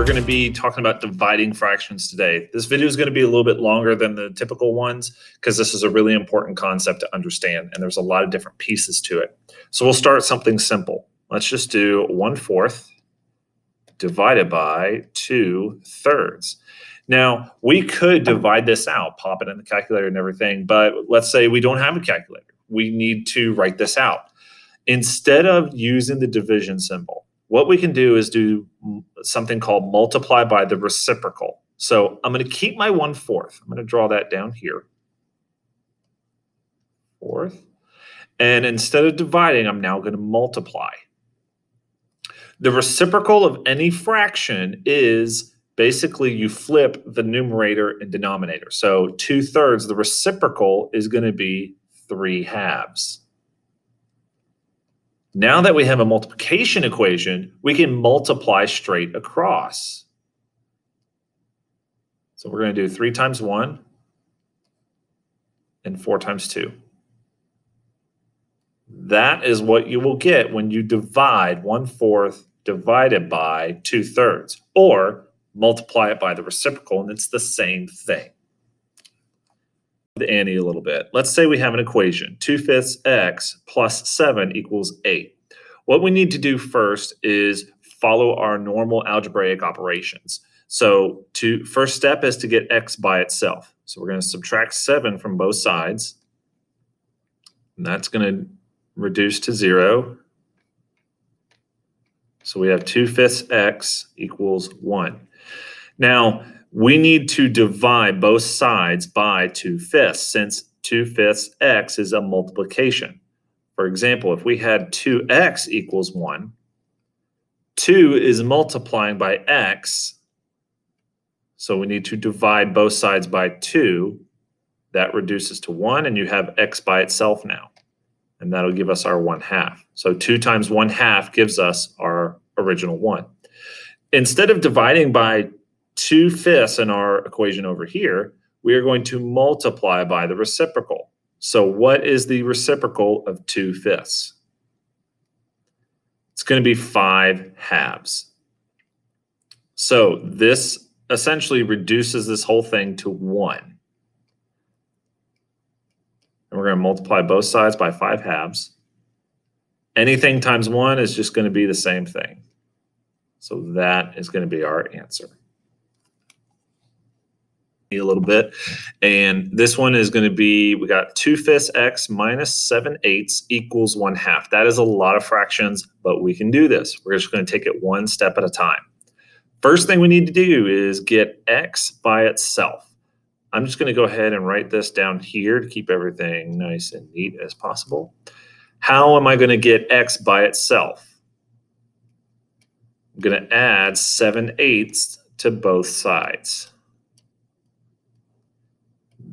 going to be talking about dividing fractions today. This video is going to be a little bit longer than the typical ones because this is a really important concept to understand, and there's a lot of different pieces to it. So we'll start something simple. Let's just do 1/4 divided by 2/3. Now, we could divide this out, pop it in the calculator and everything, but let's say we don't have a calculator. We need to write this out. Instead of using the division symbol, what we can do is do something called multiply by the reciprocal. So I'm going to keep my 1/4. I'm going to draw that down here. 1/4. And instead of dividing, I'm now going to multiply. The reciprocal of any fraction is basically you flip the numerator and denominator. So 2/3, the reciprocal is going to be 3/2. Now that we have a multiplication equation, we can multiply straight across. So we're going to do 3 times 1 and 4 times 2. That is what you will get when you divide 1/4 divided by 2/3, or multiply it by the reciprocal, and it's the same thing. The ante a little bit. Let's say we have an equation, 2/5 x plus 7 equals 8. What we need to do first is follow our normal algebraic operations. So first step is to get x by itself. So we're going to subtract 7 from both sides. And that's going to reduce to 0. So we have 2/5 x equals 1. Now, we need to divide both sides by 2/5 since 2/5 x is a multiplication. For example, if we had 2x equals 1, 2 is multiplying by x, so we need to divide both sides by 2. That reduces to 1, and you have x by itself now, and that'll give us our 1/2. So 2 times 1/2 gives us our original 1. Instead of dividing by 2/5 in our equation over here, we are going to multiply by the reciprocal. So what is the reciprocal of 2/5? It's going to be 5/2. So this essentially reduces this whole thing to 1. And we're going to multiply both sides by 5/2. Anything times 1 is just going to be the same thing. So that is going to be our answer. A little bit, and this one is going to be, we got 2/5 x minus 7/8 equals 1/2. That is a lot of fractions, but we can do this. We're just going to take it one step at a time. First thing we need to do is get x by itself. I'm just going to go ahead and write this down here to keep everything nice and neat as possible. How am I going to get x by itself? I'm going to add 7/8 to both sides.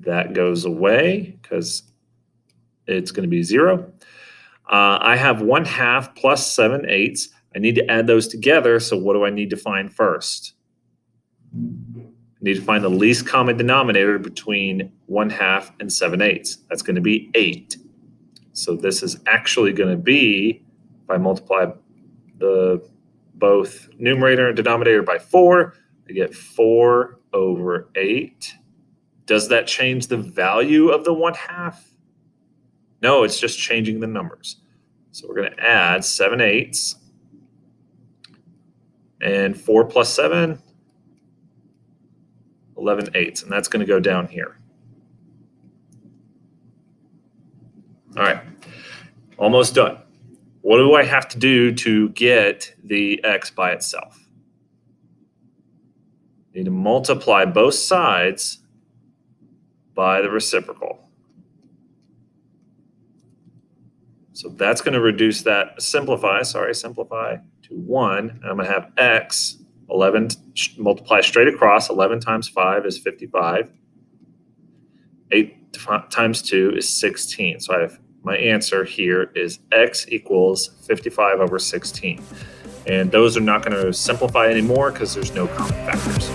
That goes away because it's going to be 0. I have 1/2 plus 7/8. I need to add those together. So what do I need to find first? I need to find the least common denominator between 1/2 and 7/8. That's going to be 8. So this is actually going to be, if I multiply both numerator and denominator by 4, I get 4/8. Does that change the value of the 1/2? No, it's just changing the numbers. So we're going to add 7/8 and 4 plus 7, 11/8, and that's going to go down here. All right, almost done. What do I have to do to get the x by itself? I need to multiply both sides by the reciprocal. So that's going to reduce that, simplify to 1. And I'm going to have x, 11, multiply straight across. 11 times 5 is 55. 8 times 2 is 16. So I have, my answer here is x equals 55/16. And those are not going to simplify anymore because there's no common factors.